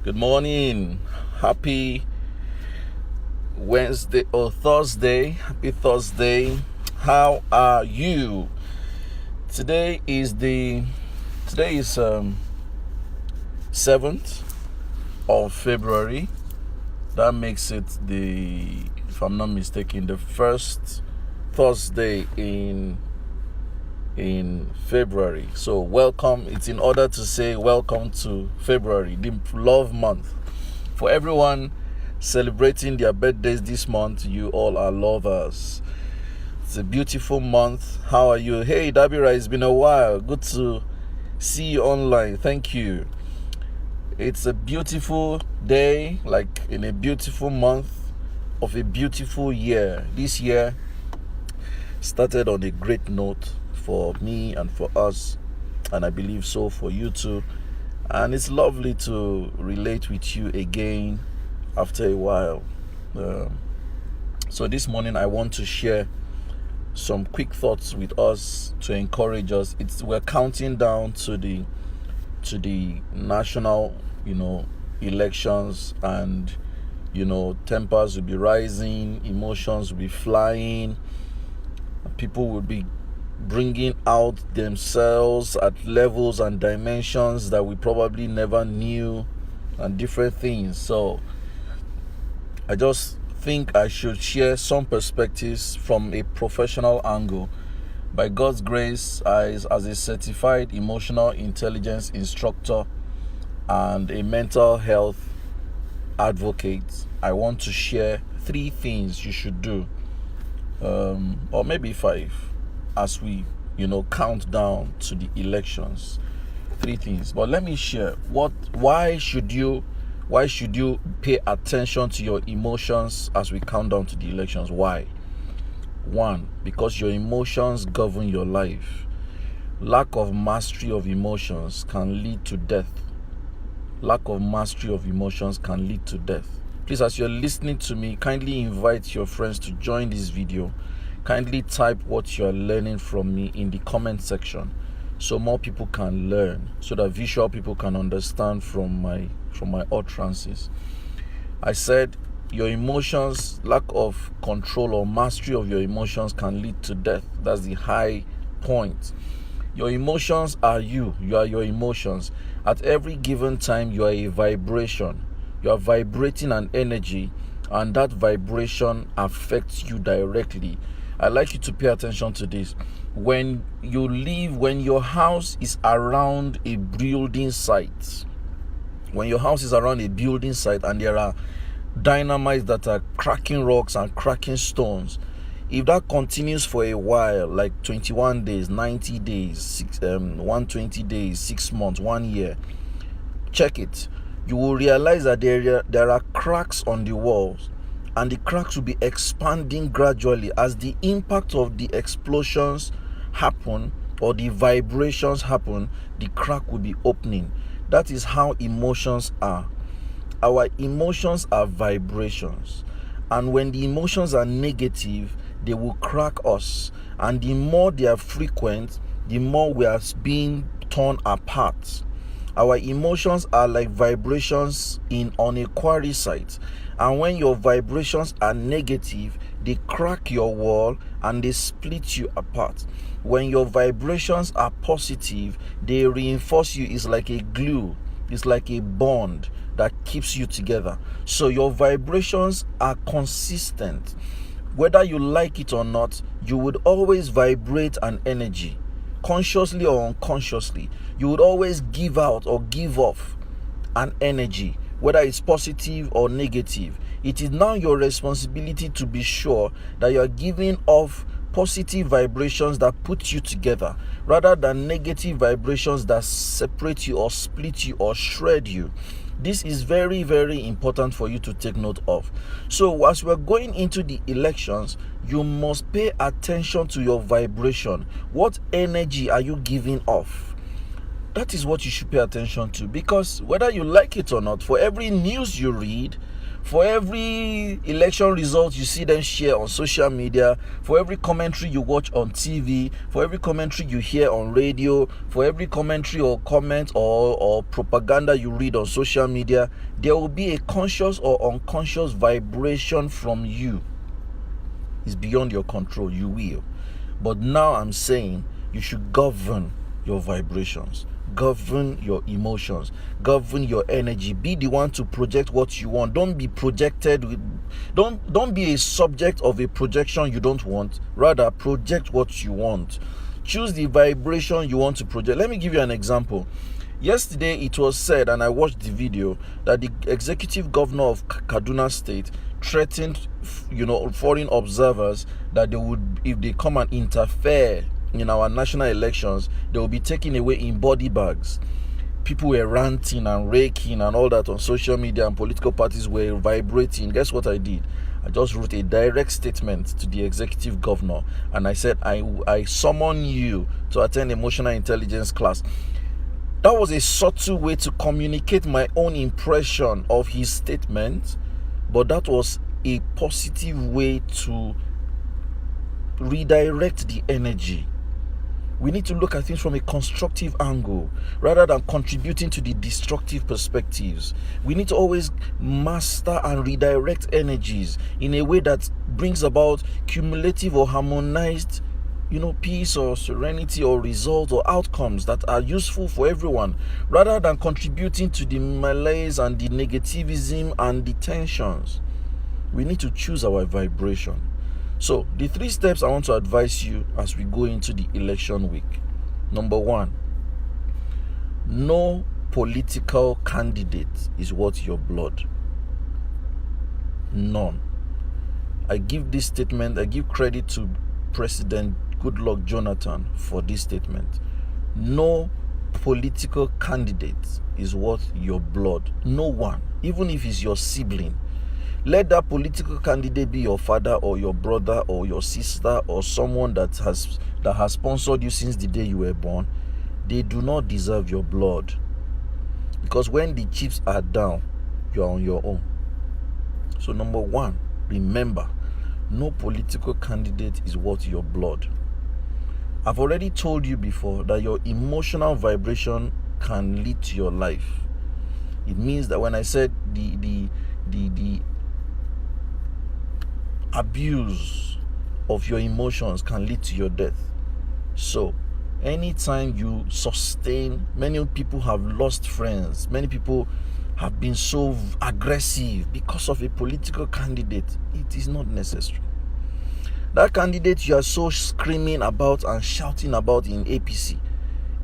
Good morning. Happy Wednesday or Thursday. Happy Thursday. How are you? Today is 7th of February. That makes it if I'm not mistaken, the first Thursday in February. So welcome. It's in order to say welcome to February, the love month. For everyone celebrating their birthdays this month, you all are lovers. It's a beautiful month. How are you? Hey Dabira, it's been a while. Good to see you online. Thank you. It's a beautiful day, like in a beautiful month of a beautiful year. This year started on a great note for me and for us, and I believe so for you too. And it's lovely to relate with you again after a while. So this morning I want to share some quick thoughts with us to encourage us. We're counting down to the national, elections, and tempers will be rising, emotions will be flying, people will be bringing out themselves at levels and dimensions that we probably never knew, and different things. So I just think I should share some perspectives from a professional angle. By God's grace, as a certified emotional intelligence instructor and a mental health advocate, I want to share 3 things you should do, or maybe 5, as we count down to the elections. 3 things, but let me share why should you pay attention to your emotions as we count down to the elections. Why? 1, because your emotions govern your life. Lack of mastery of emotions can lead to death. Lack of mastery of emotions can lead to death. Please, as you're listening to me, kindly invite your friends to join this video. Kindly type what you're learning from me in the comment section so more people can learn, so that visual people can understand from my utterances. I said your emotions, lack of control or mastery of your emotions can lead to death. That's the high point. Your emotions are you. You are your emotions. At every given time, you are a vibration. You are vibrating an energy, and that vibration affects you directly. I'd like you to pay attention to this. When your house is around a building site, and there are dynamites that are cracking rocks and cracking stones, if that continues for a while, like 21 days, 90 days, 120 days, 6 months, 1 year, check it. You will realize that there are cracks on the walls, and the cracks will be expanding gradually as the impact of the explosions happen or the vibrations happen. The crack will be opening. That is how emotions are. Our emotions are vibrations, and when the emotions are negative, they will crack us, and the more they are frequent, the more we are being torn apart. Our emotions are like vibrations on a quarry site, and when your vibrations are negative, they crack your wall and they split you apart. When your vibrations are positive, they reinforce you. It's like a glue, it's like a bond that keeps you together. So your vibrations are consistent. Whether you like it or not, you would always vibrate an energy. Consciously or unconsciously, you would always give out or give off an energy, whether it's positive or negative. It is now your responsibility to be sure that you are giving off positive vibrations that put you together, rather than negative vibrations that separate you or split you or shred you. This is very, very important for you to take note of. So as we're going into the elections, you must pay attention to your vibration. What energy are you giving off? That is what you should pay attention to, because whether you like it or not, for every news you read, For every election result you see them share on social media, for every commentary you watch on TV, for every commentary you hear on radio, for every commentary or comment or propaganda you read on social media, there will be a conscious or unconscious vibration from you. It's beyond your control. You will. But now I'm saying you should govern your vibrations, govern your emotions, govern your energy. Be the one to project what you want. Don't be projected with, don't be a subject of a projection you don't want. Rather, project what you want. Choose the vibration you want to project. Let me give you an example. Yesterday it was said, and I watched the video, that the executive governor of Kaduna State threatened foreign observers that they would, if they come and interfere in our national elections, they will be taken away in body bags. People were ranting and raking and all that on social media, and political parties were vibrating. Guess what I did? I just wrote a direct statement to the executive governor, and I said, I summon you to attend emotional intelligence class. That was a subtle way to communicate my own impression of his statement, but that was a positive way to redirect the energy. We need to look at things from a constructive angle rather than contributing to the destructive perspectives. We need to always master and redirect energies in a way that brings about cumulative or harmonized, peace or serenity or results or outcomes that are useful for everyone, rather than contributing to the malaise and the negativism and the tensions. We need to choose our vibration. So, the 3 steps I want to advise you as we go into the election week. Number 1, no political candidate is worth your blood. None. I give this statement, I give credit to President Goodluck Jonathan for this statement. No political candidate is worth your blood. No one, even if it's your sibling. Let that political candidate be your father or your brother or your sister or someone that has sponsored you since the day you were born. They do not deserve your blood. Because when the chips are down, you are on your own. So number 1, remember, no political candidate is worth your blood. I've already told you before that your emotional vibration can lead to your life. It means that when I said the abuse of your emotions can lead to your death. So anytime you sustain, many people have lost friends, many people have been so aggressive because of a political candidate. It is not necessary. That candidate you are so screaming about and shouting about in APC,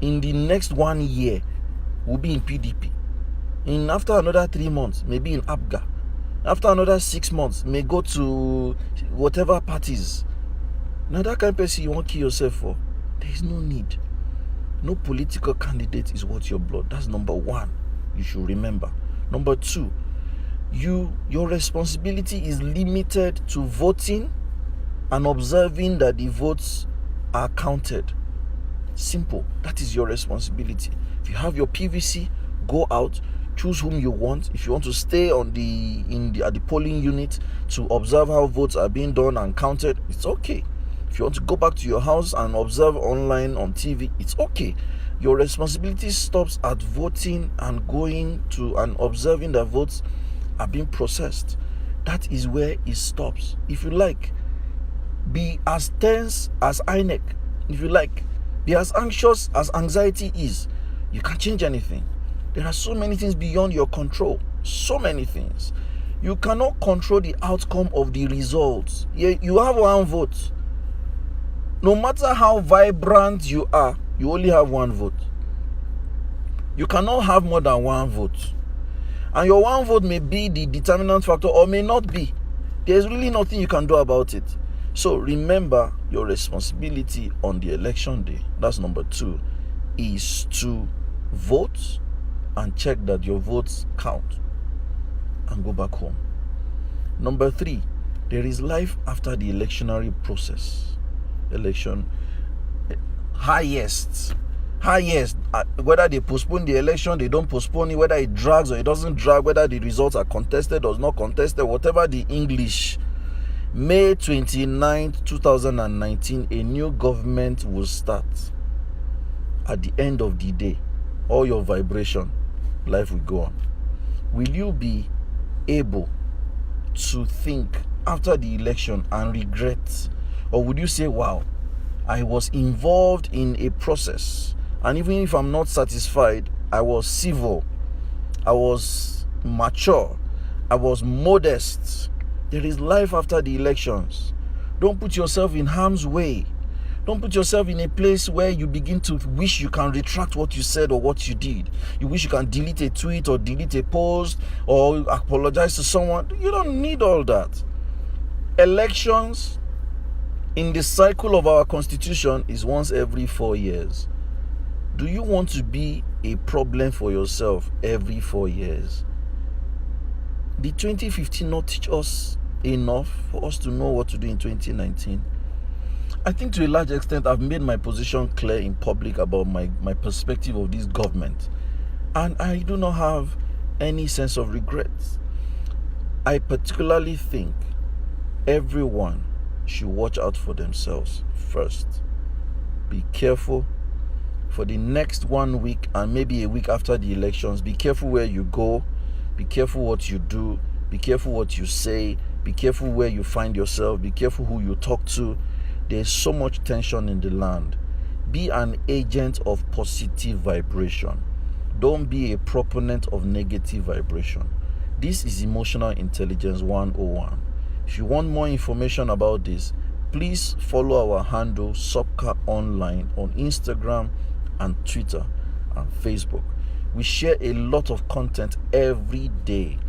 in the next 1 year will be in PDP. After another 3 months, maybe in APGA. After another 6 months, may go to whatever parties. Now that kind of person you won't kill yourself for. There is no need. No political candidate is worth your blood. That's number 1. You should remember. Number 2, your responsibility is limited to voting and observing that the votes are counted. Simple. That is your responsibility. If you have your PVC, go out. Choose whom you want. If you want to stay at the polling unit to observe how votes are being done and counted, it's okay. If you want to go back to your house and observe online on TV, it's okay. Your responsibility stops at voting and going to and observing that votes are being processed. That is where it stops. If you like, be as tense as INEC. If you like, be as anxious as anxiety is. You can't change anything. There are so many things beyond your control. So many things. You cannot control the outcome of the results. You have 1 vote. No matter how vibrant you are, you only have 1 vote. You cannot have more than 1 vote. And your 1 vote may be the determinant factor or may not be. There's really nothing you can do about it. So remember, your responsibility on the election day, that's number 2, is to vote and check that your votes count and go back home. Number 3, there is life after the electionary process. Highest Yes, whether they postpone the election, they don't postpone it, whether it drags or it doesn't drag, whether the results are contested or not contested, whatever the English, May 29th, 2019, a new government will start. At the end of the day, all your vibration, life will go on. Will you be able to think after the election and regret? Or would you say, wow, I was involved in a process, and even if I'm not satisfied, I was civil, I was mature, I was modest. There is life after the elections. Don't put yourself in harm's way. Don't put yourself in a place where you begin to wish you can retract what you said or what you did. You wish you can delete a tweet or delete a post or apologize to someone. You don't need all that. Elections in the cycle of our constitution is once every 4 years. Do you want to be a problem for yourself every 4 years? Did 2015 not teach us enough for us to know what to do in 2019? I think to a large extent I've made my position clear in public about my perspective of this government, and I do not have any sense of regret. I particularly think everyone should watch out for themselves first. Be careful for the next 1 week and maybe a week after the elections. Be careful where you go, be careful what you do, be careful what you say, be careful where you find yourself, be careful who you talk to. There's so much tension in the land. Be an agent of positive vibration. Don't be a proponent of negative vibration. This is Emotional Intelligence 101. If you want more information about this, please follow our handle Sopka Online on Instagram and Twitter and Facebook. We share a lot of content every day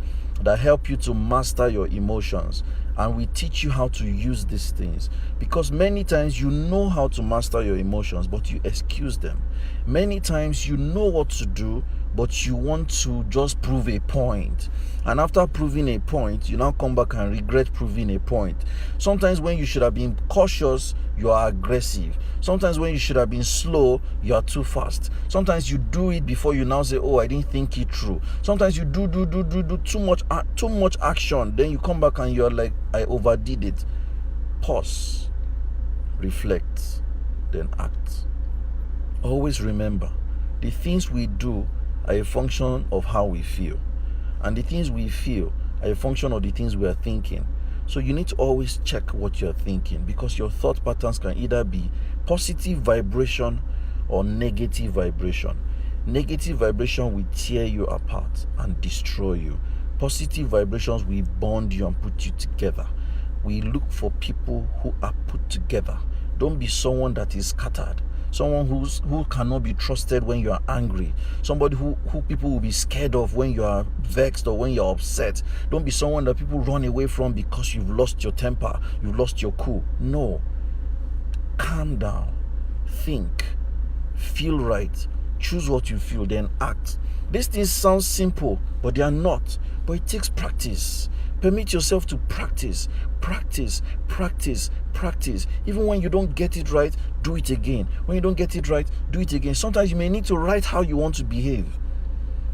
that help you to master your emotions, and we teach you how to use these things, because many times you know how to master your emotions but you excuse them. Many times you know what to do but you want to just prove a point, and after proving a point you now come back and regret proving a point. Sometimes when you should have been cautious, you are aggressive. Sometimes when you should have been slow, you are too fast. Sometimes you do it before you now say, oh, I didn't think it through. Sometimes you do too much action, then you come back and you're like, I overdid it. Pause, reflect, then act. Always remember, the things we do are a function of how we feel, and the things we feel are a function of the things we are thinking. So you need to always check what you're thinking, because your thought patterns can either be positive vibration or negative vibration. Negative vibration will tear you apart and destroy you. Positive vibrations will bond you and put you together. We look for people who are put together. Don't be someone that is scattered. Someone who cannot be trusted when you are angry. Somebody who people will be scared of when you are vexed or when you're upset. Don't be someone that people run away from because you've lost your temper, you've lost your cool. No. Calm down. Think. Feel right. Choose what you feel, then act. These things sound simple, but they are not. But it takes practice. Permit yourself to practice. Even when you don't get it right, do it again. When you don't get it right, do it again. Sometimes you may need to write how you want to behave.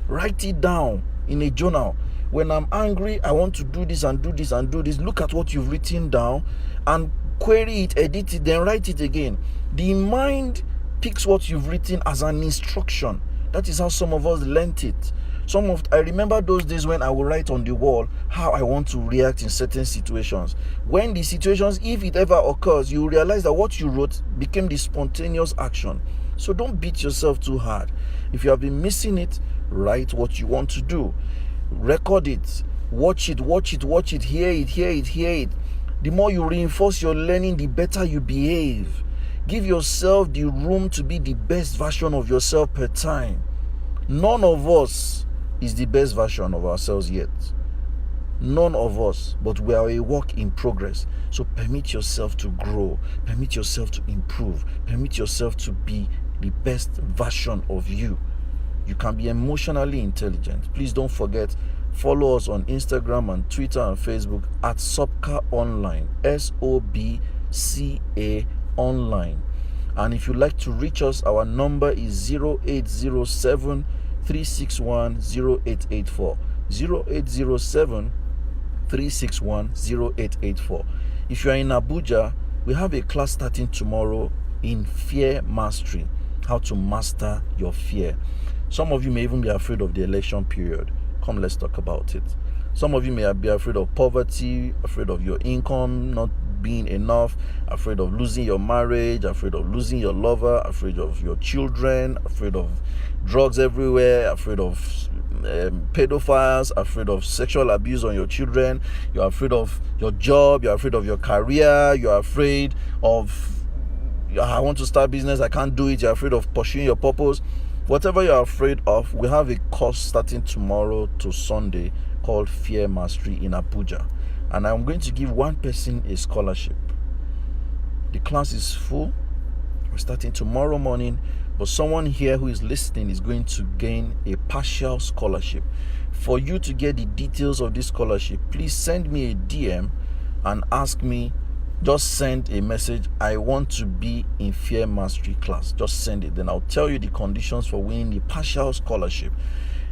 Write it down in a journal. When I'm angry, I want to do this and do this and do this. Look at what you've written down and query it, edit it, then write it again. The mind picks what you've written as an instruction. That is how some of us learnt it. I remember those days when I would write on the wall how I want to react in certain situations. When the situations, if it ever occurs, you realize that what you wrote became the spontaneous action. So don't beat yourself too hard. If you have been missing it, write what you want to do. Record it. Watch it, hear it. The more you reinforce your learning, the better you behave. Give yourself the room to be the best version of yourself per time. None of us is the best version of ourselves yet. None of us, but we are a work in progress. So permit yourself to grow, permit yourself to improve, permit yourself to be the best version of you. You can be emotionally intelligent. Please don't forget, follow us on Instagram and Twitter and Facebook at Sopka Online, SOBCA Online. And if you'd like to reach us, our number is 0807 361 0884. 0807 361 0884. If you are in Abuja, we have a class starting tomorrow in fear mastery, how to master your fear. Some of you may even be afraid of the election period. Come, let's talk about it. Some of you may be afraid of poverty, afraid of your income not being enough, afraid of losing your marriage, afraid of losing your lover, afraid of your children, afraid of drugs everywhere, afraid of pedophiles, afraid of sexual abuse on your children, you're afraid of your job, you're afraid of your career, you're afraid of, I want to start business, I can't do it, you're afraid of pursuing your purpose. Whatever you're afraid of, we have a course starting tomorrow to Sunday called Fear Mastery in Abuja. And I'm going to give one person a scholarship. The class is full. We're starting tomorrow morning, but someone here who is listening is going to gain a partial scholarship. For you to get the details of this scholarship, please send me a DM and ask me, just send a message, I want to be in Fear Mastery class. Just send it. Then I'll tell you the conditions for winning the partial scholarship.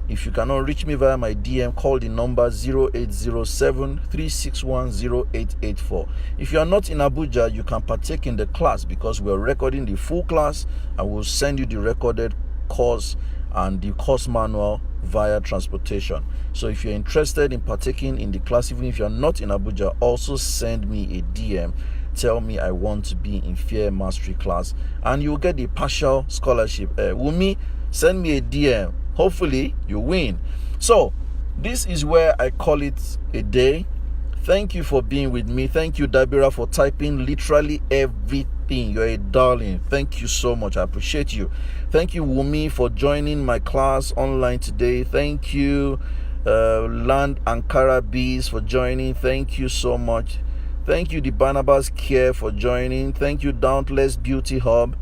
If you cannot reach me via my DM, call the number 0807 361 0884. If you are not in Abuja, you can partake in the class because we are recording the full class and we'll send you the recorded course and the course manual via transportation. So if you're interested in partaking in the class, even if you're not in Abuja, also send me a DM. Tell me I want to be in Fear Mastery class and you'll get the partial scholarship. Wumi, send me a DM. Hopefully you win. So this is where I call it a day. Thank you for being with me. Thank you, Dabira, for typing literally everything. You're a darling. Thank you so much. I appreciate you. Thank you, Wumi, for joining my class online today. Thank you, Land Ankara Bees, for joining. Thank you so much. Thank you, the Barnabas Care, for joining. Thank you, Dauntless Beauty Hub,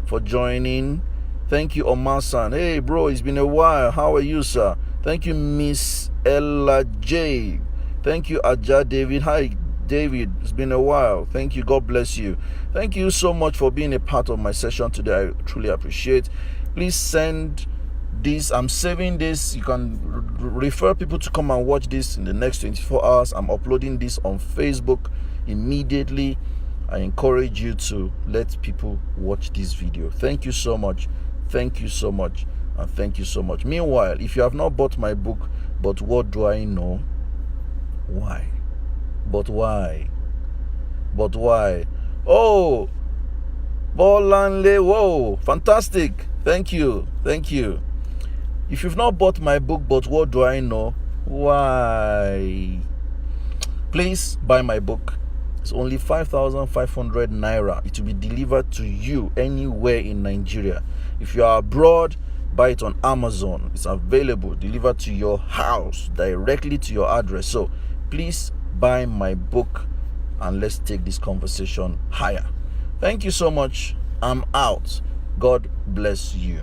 for joining. Thank you, Omasan. Hey, bro, it's been a while. How are you, sir? Thank you, Miss Ella J. Thank you, Aja David. Hi, David. It's been a while. Thank you. God bless you. Thank you so much for being a part of my session today. I truly appreciate. Please send this. I'm saving this. You can refer people to come and watch this in the next 24 hours. I'm uploading this on Facebook immediately. I encourage you to let people watch this video. Thank you so much. Thank you so much, and thank you so much. Meanwhile, if you have not bought my book, But What Do I Know? Why? But why? But why? Oh, Bolanle, whoa, fantastic. Thank you. Thank you. If you've not bought my book, But What Do I Know? Why? Please buy my book. It's only 5,500 naira. It will be delivered to you anywhere in Nigeria. If you are abroad, buy it on Amazon. It's available, delivered to your house, directly to your address. So please buy my book and let's take this conversation higher. Thank you so much. I'm out. God bless you.